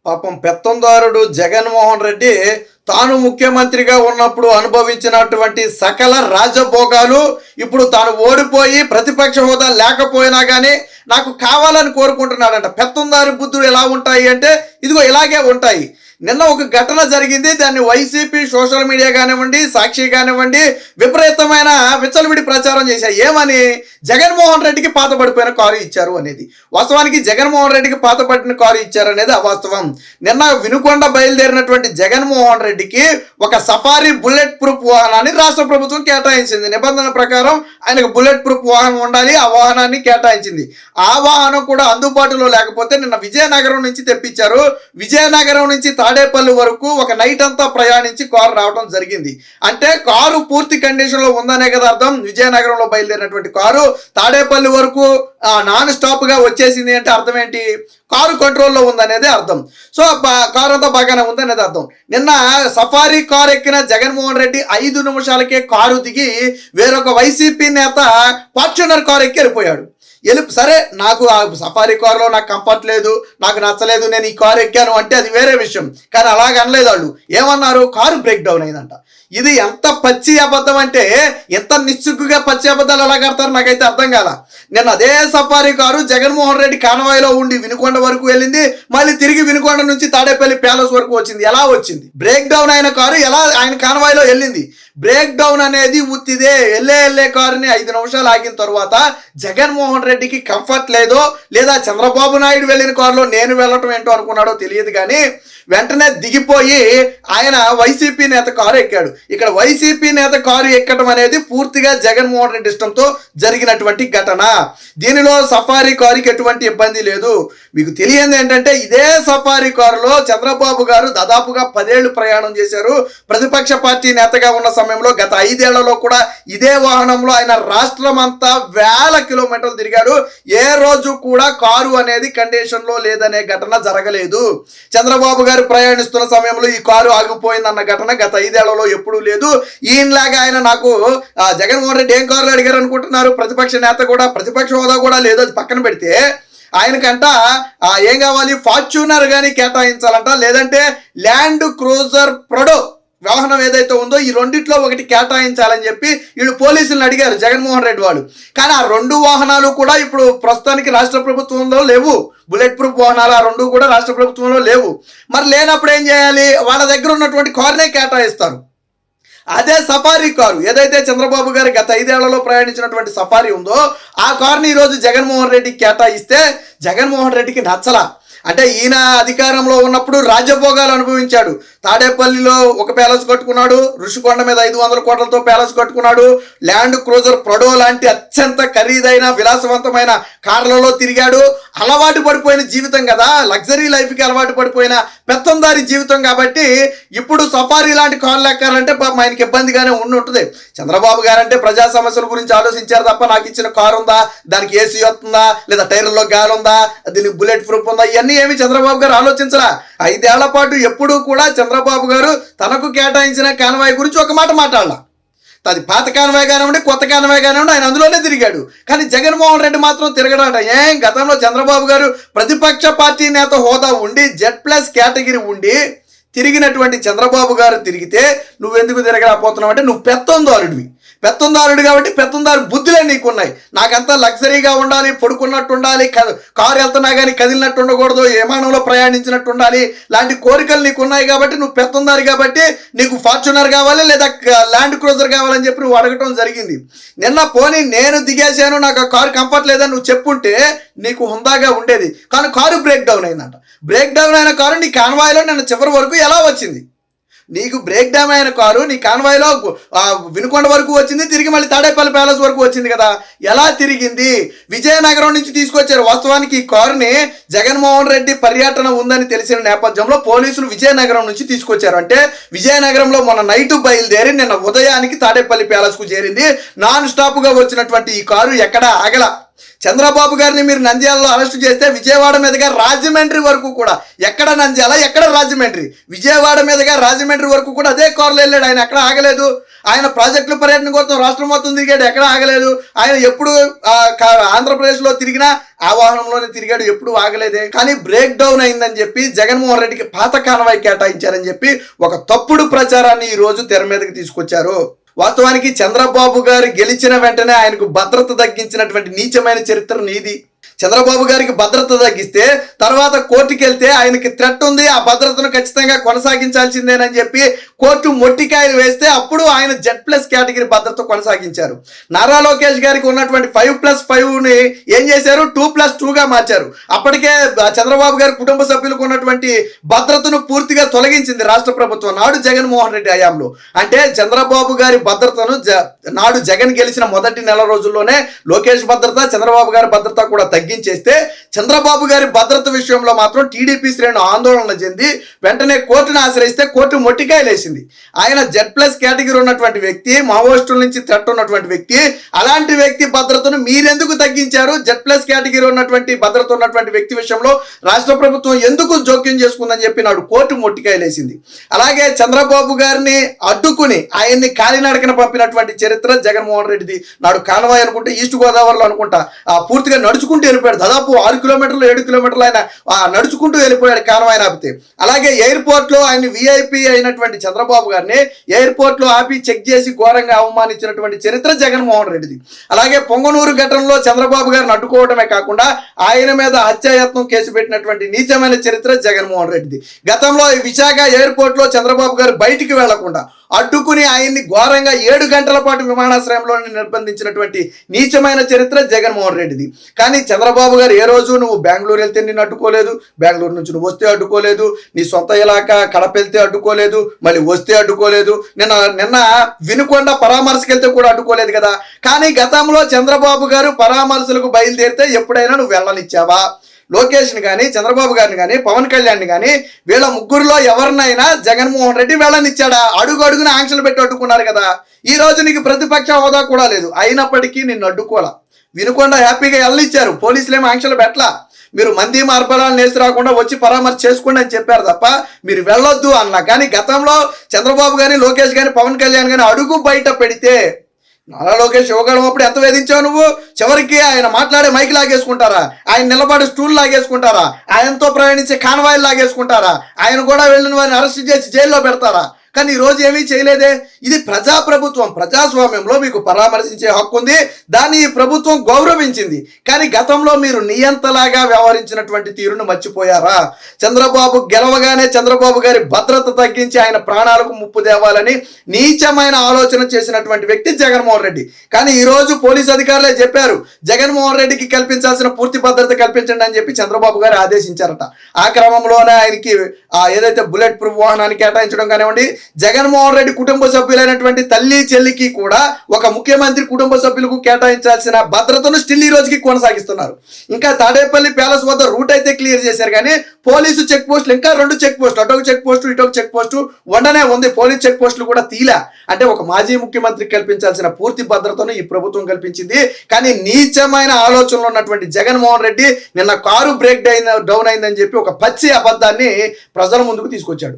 పాపం పెత్తందారుడు జగన్మోహన్ రెడ్డి తాను ముఖ్యమంత్రిగా ఉన్నప్పుడు అనుభవించినటువంటి సకల రాజభోగాలు ఇప్పుడు తాను ఓడిపోయి ప్రతిపక్ష హోదా లేకపోయినా కానీ నాకు కావాలని కోరుకుంటున్నాడంట. పెత్తందారి బుద్ధులు ఎలా ఉంటాయి అంటే ఇదిగో ఇలాగే ఉంటాయి. నిన్న ఒక ఘటన జరిగింది. దాన్ని వైసీపీ సోషల్ మీడియా కానివ్వండి, సాక్షి కానివ్వండి విపరీతమైన విచ్చలవిడి ప్రచారం చేశాయి. ఏమని? జగన్మోహన్ రెడ్డికి పాతపడిపోయిన కారు ఇచ్చారు అనేది. వాస్తవానికి జగన్మోహన్ రెడ్డికి పాతపడిన కారు ఇచ్చారు అనేది అవాస్తవం. నిన్న వినుకొండ బయలుదేరినటువంటి జగన్మోహన్ రెడ్డికి ఒక సఫారీ బుల్లెట్ ప్రూఫ్ వాహనాన్ని రాష్ట్ర ప్రభుత్వం కేటాయించింది. నిబంధనల ప్రకారం ఆయనకు బుల్లెట్ ప్రూఫ్ వాహనం ఉండాలి. ఆ వాహనాన్ని కేటాయించింది. ఆ వాహనం కూడా అందుబాటులో లేకపోతే నిన్న విజయనగరం నుంచి తెప్పించారు. విజయనగరం నుంచి తాడేపల్లి వరకు ఒక నైట్ అంతా ప్రయాణించి కారు రావడం జరిగింది. అంటే కారు పూర్తి కండిషన్లో ఉందనే కదా అర్థం. విజయనగరంలో బయలుదేరినటువంటి కారు తాడేపల్లి వరకు నాన్ స్టాప్ గా వచ్చేసింది అంటే అర్థం ఏంటి? కారు కంట్రోల్లో ఉందనేది అర్థం. సో కారు అంతా బాగానే ఉందనేది అర్థం. నిన్న సఫారీ కారు ఎక్కిన జగన్మోహన్ రెడ్డి 5 నిమిషాలకే కారు దిగి వేరొక వైసీపీ నేత ఫార్చునర్ కారు ఎక్కి వెళ్ళిపోయాడు. సరే, నాకు ఆ సఫారీ కారులో నాకు కంఫర్ట్ లేదు, నాకు నచ్చలేదు, నేను ఈ కారు ఎక్కాను అంటే అది వేరే విషయం. కానీ అలాగ అనలేదు వాళ్ళు. ఏమన్నారు? కారు బ్రేక్ డౌన్ అయిందంట. ఇది ఎంత పచ్చి అబద్ధం అంటే, ఎంత నిశ్చిగ్గుగా పచ్చి అబద్ధాలు ఎలా కడతారు నాకైతే అర్థం కాల. నేను అదే సఫారీ కారు జగన్మోహన్ రెడ్డి కాన్వాయ్లో ఉండి వినుకొండ వరకు వెళ్ళింది, మళ్ళీ తిరిగి వినుకొండ నుంచి తాడేపల్లి ప్యాలెస్ వరకు వచ్చింది. ఎలా వచ్చింది? బ్రేక్ డౌన్ అయిన కారు ఎలా ఆయన కాన్వాయ్లో వెళ్ళింది? బ్రేక్ డౌన్ అనేది ఉత్తిదే. వెళ్ళే కారుని 5 నిమిషాలు ఆగిన తర్వాత జగన్మోహన్ రెడ్డికి కంఫర్ట్ లేదో, లేదా చంద్రబాబు నాయుడు వెళ్ళిన కారులో నేను వెళ్ళటం ఏంటో అనుకున్నాడో తెలియదు కానీ వెంటనే దిగిపోయి ఆయన వైసీపీ నేత కారు ఎక్కాడు. ఇక్కడ వైసీపీ నేత కారు ఎక్కడం అనేది పూర్తిగా జగన్మోహన్ రెడ్డి ఇష్టంతో జరిగినటువంటి ఘటన. దీనిలో సఫారీ కారుకి ఎటువంటి ఇబ్బంది లేదు. మీకు తెలియంది ఏంటంటే, ఇదే సఫారీ కారులో చంద్రబాబు గారు దాదాపుగా 10 ఏళ్లు ప్రయాణం చేశారు. ప్రతిపక్ష పార్టీ నేతగా ఉన్న సమయంలో గత 5 ఏళ్లలో కూడా ఇదే వాహనంలో ఆయన రాష్ట్రం అంతా వేల కిలోమీటర్లు తిరిగాడు. ఏ రోజు కూడా కారు అనేది కండిషన్లో లేదనే ఘటన జరగలేదు. చంద్రబాబు గారు ప్రయాణిస్తున్న సమయంలో ఈ కారు ఆగిపోయిందన్న ఘటన గత 5 ఏళ్లలో ఎప్పుడూ లేదు. ఈయనలాగా ఆయన నాకు జగన్మోహన్ రెడ్డి ఏం కారులో అడిగారు అనుకుంటున్నారు? ప్రతిపక్ష నేత కూడా, ప్రతిపక్ష హోదా కూడా లేదు, అది పక్కన పెడితే ఆయనకంట ఏం కావాలి? ఫార్చ్యూనర్ కానీ కేటాయించాలంట, లేదంటే ల్యాండ్ క్రూజర్ ప్రొడో వాహనం ఏదైతే ఉందో ఈ రెండిట్లో ఒకటి కేటాయించాలని చెప్పి వీళ్ళు పోలీసులను అడిగారు జగన్మోహన్ రెడ్డి వాళ్ళు. కానీ ఆ 2 వాహనాలు కూడా ఇప్పుడు ప్రస్తుతానికి రాష్ట్ర ప్రభుత్వంలో లేవు. బుల్లెట్ ప్రూఫ్ వాహనాలు ఆ 2 కూడా రాష్ట్ర ప్రభుత్వంలో లేవు. మరి లేనప్పుడు ఏం చేయాలి? వాళ్ళ దగ్గర ఉన్నటువంటి కారునే కేటాయిస్తారు. అదే సఫారీ కారు ఏదైతే చంద్రబాబు గారు గత 5 ఏళ్లలో ప్రయాణించినటువంటి సఫారీ ఉందో ఆ కారుని ఈరోజు జగన్మోహన్ రెడ్డికి కేటాయిస్తే జగన్మోహన్ రెడ్డికి నచ్చలా. అంటే ఈయన అధికారంలో ఉన్నప్పుడు రాజ్యభోగాలు అనుభవించాడు. తాడేపల్లిలో ఒక ప్యాలెస్ కట్టుకున్నాడు, ఋషికొండ మీద 500 కోట్లతో ప్యాలెస్ కట్టుకున్నాడు, ల్యాండ్ క్రూజర్ ప్రొడో లాంటి అత్యంత ఖరీదైన విలాసవంతమైన కార్లలో తిరిగాడు. అలవాటు పడిపోయిన జీవితం కదా, లగ్జరీ లైఫ్కి అలవాటు పడిపోయిన పెత్తందారి జీవితం. కాబట్టి ఇప్పుడు సఫారీ లాంటి కార్లు ఎక్కాలంటే పాపం ఆయనకి ఇబ్బందిగానే ఉంటుంది. చంద్రబాబు గారంటే ప్రజా సమస్యల గురించి ఆలోచించారు తప్ప నాకు ఇచ్చిన కారు ఉందా, దానికి ఏసీ వస్తుందా, లేదా టైర్లో గాలి ఉందా, దీనికి బుల్లెట్ ప్రూఫ్ ఉందా, ఇవన్నీ ఏమి చంద్రబాబు గారు ఆలోచించరా. 5 ఏళ్ల పాటు ఎప్పుడూ కూడా చంద్రబాబు గారు తనకు కేటాయించిన కాన్వాయ్ గురించి ఒక మాట మాట్లాడాల. అది పాత కాన్వాయ్ కానివ్వండి, కొత్త కాన్వాయ్ కానివ్వండి, ఆయన అందులోనే తిరిగాడు. కానీ జగన్మోహన్ రెడ్డి మాత్రం తిరగడాట. గతంలో చంద్రబాబు గారు ప్రతిపక్ష పార్టీ నేత హోదా ఉండి Z+ కేటగిరీ ఉండి తిరిగినటువంటి చంద్రబాబు గారు తిరిగితే నువ్వెందుకు తిరగలేకపోతున్నావు అంటే నువ్వు పెత్తందారుడు కాబట్టి పెత్తందారు బుద్ధులే నీకున్నాయి. నాకంతా లగ్జరీగా ఉండాలి, పడుకున్నట్టు ఉండాలి, కారు వెళ్తున్నా కానీ కదిలినట్టు ఉండకూడదు, విమానంలో ప్రయాణించినట్టు ఉండాలి, లాంటి కోరికలు నీకున్నాయి కాబట్టి నువ్వు పెత్తందారు కాబట్టి నీకు ఫార్చునర్ కావాలి లేదా ల్యాండ్ క్రూజర్ కావాలని చెప్పి నువ్వు అడగటం జరిగింది. నిన్న పోనీ నేను దిగేశాను, నాకు ఆ కారు కంఫర్ట్ లేదని నువ్వు చెప్పుంటే నీకు హుందాగా ఉండేది. కానీ కారు బ్రేక్ డౌన్ అయిందంట. బ్రేక్ డౌన్ అయిన కారు నీ కాన్వాయ్లో నిన్న చివరి వరకు ఎలా వచ్చింది? నీకు బ్రేక్ డౌన్ అయిన కారు నీ కాన్వాయ్లో వినుకొండ వరకు వచ్చింది, తిరిగి మళ్ళీ తాడేపల్లి ప్యాలెస్ వరకు వచ్చింది కదా, ఎలా తిరిగింది? విజయనగరం నుంచి తీసుకొచ్చారు. వాస్తవానికి ఈ కారుని జగన్మోహన్ రెడ్డి పర్యటన ఉందని తెలిసిన నేపథ్యంలో పోలీసులు విజయనగరం నుంచి తీసుకొచ్చారు. అంటే విజయనగరంలో మొన్న నైట్ బయలుదేరి నిన్న ఉదయానికి తాడేపల్లి ప్యాలెస్కు చేరింది. నాన్ స్టాప్గా వచ్చినటువంటి ఈ కారు ఎక్కడా ఆగల. చంద్రబాబు గారిని మీరు నంద్యాలలో అరెస్ట్ చేస్తే విజయవాడ మీదుగా రాజమండ్రి వరకు కూడా, ఎక్కడ నంద్యాల ఎక్కడ రాజమండ్రి, విజయవాడ మీదుగా రాజమండ్రి వరకు కూడా అదే కారులో వెళ్ళాడు. ఆయన ఎక్కడ ఆగలేదు. ఆయన ప్రాజెక్టుల పర్యటన కోసం రాష్ట్రం మొత్తం తిరిగాడు, ఎక్కడ ఆగలేదు. ఆయన ఎప్పుడు ఆంధ్రప్రదేశ్లో తిరిగినా ఆ వాహనంలోనే తిరిగాడు, ఎప్పుడు ఆగలేదే. కానీ బ్రేక్ డౌన్ అయిందని చెప్పి జగన్మోహన్ రెడ్డికి పాత కాన్వాయ్ కేటాయించారని చెప్పి ఒక తప్పుడు ప్రచారాన్ని ఈ రోజు తెర మీదకి తీసుకొచ్చారు. వాస్తవానికి చంద్రబాబు గారు గెలిచిన వెంటనే ఆయనకు భద్రత తగ్గించినటువంటి నీచమైన చరిత్ర నీది. చంద్రబాబు గారికి భద్రత తగ్గిస్తే తర్వాత కోర్టుకి వెళ్తే ఆయనకి థ్రెట్ ఉంది, ఆ భద్రతను ఖచ్చితంగా కొనసాగించాల్సిందేనని చెప్పి కోర్టు మొట్టికాయలు వేస్తే అప్పుడు ఆయన Z+ కేటగిరీ భద్రత కొనసాగించారు. నారా లోకేష్ గారికి ఉన్నటువంటి 5+5ని ఏం చేశారు, 2+2గా మార్చారు. అప్పటికే చంద్రబాబు గారి కుటుంబ సభ్యులకు ఉన్నటువంటి భద్రతను పూర్తిగా తొలగించింది రాష్ట్ర ప్రభుత్వం నాడు జగన్మోహన్ రెడ్డి హయాంలో. అంటే చంద్రబాబు గారి భద్రతను నాడు జగన్ గెలిచిన మొదటి నెల రోజుల్లోనే లోకేష్ భద్రత, చంద్రబాబు గారి భద్రత కూడా తగ్గించేస్తే చంద్రబాబు గారి భద్రత విషయంలో మాత్రం టీడీపీ శ్రేణులు ఆందోళన చెంది వెంటనే కోర్టును ఆశ్రయిస్తే కోర్టు మొట్టికాయలేసింది. ఆయన Z+ కేటగిరీ ఉన్నటువంటి వ్యక్తి, మావోయిస్టుల నుంచి థ్రెట్ ఉన్నటువంటి వ్యక్తి, అలాంటి వ్యక్తి భద్రతను మీరెందుకు తగ్గించారు? Z+ కేటగిరీ ఉన్నటువంటి భద్రత ఉన్నటువంటి వ్యక్తి విషయంలో రాష్ట్ర ప్రభుత్వం ఎందుకు జోక్యం చేసుకుందని చెప్పి నాడు కోర్టు మొట్టికాయలేసింది. అలాగే చంద్రబాబు గారిని అడ్డుకుని ఆయన్ని కాలినడకన పంపినటువంటి చరిత్ర జగన్మోహన్ రెడ్డిది. నాడు కాన్వాయ్ అనుకుంటే ఈస్ట్ గోదావరిలో అనుకుంటా పూర్తిగా నడుచుకుంటూ వెళ్ళిపోయాడు. దాదాపు 6 కిలోమీటర్లు 7 కిలోమీటర్లు ఆయన నడుచుకుంటూ వెళ్ళిపోయాడు కాన్వాయ్ ఆపితే. అలాగే ఎయిర్పోర్ట్ లో ఆయన VIP అయినటువంటి చంద్రబాబు గారిని ఎయిర్పోర్ట్ లో ఆపి చెక్ చేసి ఘోరంగా అవమానించినటువంటి చరిత్ర జగన్మోహన్ రెడ్డిది. అలాగే పొంగనూరు ఘటనలో చంద్రబాబు గారిని అడ్డుకోవడమే కాకుండా ఆయన మీద హత్యాయత్నం కేసు పెట్టినటువంటి నీచమైన చరిత్ర జగన్మోహన్ రెడ్డిది. గతంలో విశాఖ ఎయిర్పోర్ట్ లో చంద్రబాబు గారు బయటికి వెళ్లకుండా అడ్డుకుని ఆయన్ని ఘోరంగా 7 గంటల పాటు విమానాశ్రయంలో నిర్బంధించినటువంటి నీచమైన చరిత్ర జగన్మోహన్ రెడ్డిది. కానీ చంద్రబాబు గారు ఏ రోజు నువ్వు బెంగళూరు వెళ్తే నిన్ను అడ్డుకోలేదు, బెంగళూరు నుంచి నువ్వు వస్తే అడ్డుకోలేదు, నీ సొంత ఇలాకా కడప వెళ్తే అడ్డుకోలేదు, మళ్ళీ వస్తే అడ్డుకోలేదు, నిన్న వినుకొండ పరామర్శకు వెళ్తే కూడా అడ్డుకోలేదు కదా. కానీ గతంలో చంద్రబాబు గారు పరామర్శలకు బయలుదేరితే ఎప్పుడైనా నువ్వు వెళ్ళనిచ్చావా? లోకేష్ని కానీ, చంద్రబాబు గారిని కానీ, పవన్ కళ్యాణ్ని కానీ, వీళ్ళ ముగ్గురులో ఎవరినైనా జగన్మోహన్ రెడ్డి వెళ్ళనిచ్చాడా? అడుగు అడుగున ఆంక్షలు పెట్టి అడ్డుకున్నారు కదా. ఈ రోజు నీకు ప్రతిపక్ష హోదా కూడా లేదు, అయినప్పటికీ నిన్ను అడ్డుకోలా. వినుకొండ హ్యాపీగా వెళ్ళనిచ్చారు, పోలీసులు ఏమో ఆంక్షలు పెట్టలా. మీరు మంది మార్బలాలను వేసి రాకుండా వచ్చి పరామర్శ చేసుకోండి అని చెప్పారు తప్ప మీరు వెళ్ళొద్దు అన్నా. కానీ గతంలో చంద్రబాబు కానీ, లోకేష్ కానీ, పవన్ కళ్యాణ్ కానీ అడుగు బయట పెడితే నారా లోకేష్ ఇవ్వగలం అప్పుడు ఎంత వేధించావు నువ్వు? చివరికి ఆయన మాట్లాడే మైక్ లాగేసుకుంటారా? ఆయన నిలబడే స్టూల్ లాగేసుకుంటారా? ఆయనతో ప్రయాణించే కాన్వాయిల్ లాగేసుకుంటారా? ఆయన కూడా వెళ్ళిన వారిని అరెస్ట్ చేసి జైల్లో పెడతారా? కానీ ఈరోజు ఏమీ చేయలేదే. ఇది ప్రజాప్రభుత్వం, ప్రజాస్వామ్యంలో మీకు పరామర్శించే హక్కు ఉంది, దాన్ని ఈ ప్రభుత్వం గౌరవించింది. కానీ గతంలో మీరు నియంతలాగా వ్యవహరించినటువంటి తీరును మర్చిపోయారా? చంద్రబాబు గెలవగానే చంద్రబాబు గారి భద్రత తగ్గించి ఆయన ప్రాణాలకు ముప్పు తేవాలని నీచమైన ఆలోచన చేసినటువంటి వ్యక్తి జగన్మోహన్ రెడ్డి. కానీ ఈరోజు పోలీసు అధికారులే చెప్పారు, జగన్మోహన్ రెడ్డికి కల్పించాల్సిన పూర్తి భద్రత కల్పించండి అని చెప్పి చంద్రబాబు గారు ఆదేశించారట. ఆ క్రమంలోనే ఆయనకి ఏదైతే బుల్లెట్ ప్రూఫ్ వాహనాన్ని కేటాయించడం కానివ్వండి, జగన్మోహన్ రెడ్డి కుటుంబ సభ్యులైనటువంటి తల్లి చెల్లికి కూడా ఒక ముఖ్యమంత్రి కుటుంబ సభ్యులకు కేటాయించాల్సిన భద్రతను స్టిల్ ఈ రోజుకి కొనసాగిస్తున్నారు. ఇంకా తాడేపల్లి ప్యాలెస్ వద్ద రూట్ అయితే క్లియర్ చేశారు, కానీ పోలీసు చెక్ పోస్టులు ఇంకా 2 చెక్ పోస్టులు, అటొక చెక్ పోస్టు ఇటొక చెక్ పోస్టు ఉండనే ఉంది. పోలీసు చెక్ పోస్టులు కూడా తీలా. అంటే ఒక మాజీ ముఖ్యమంత్రికి కల్పించాల్సిన పూర్తి భద్రతను ఈ ప్రభుత్వం కల్పించింది. కానీ నీచమైన ఆలోచనలో ఉన్నటువంటి జగన్మోహన్ రెడ్డి నిన్న కారు బ్రేక్ డౌన్ అయిందని చెప్పి ఒక పచ్చి అబద్ధాన్ని ప్రజల ముందుకు తీసుకొచ్చాడు.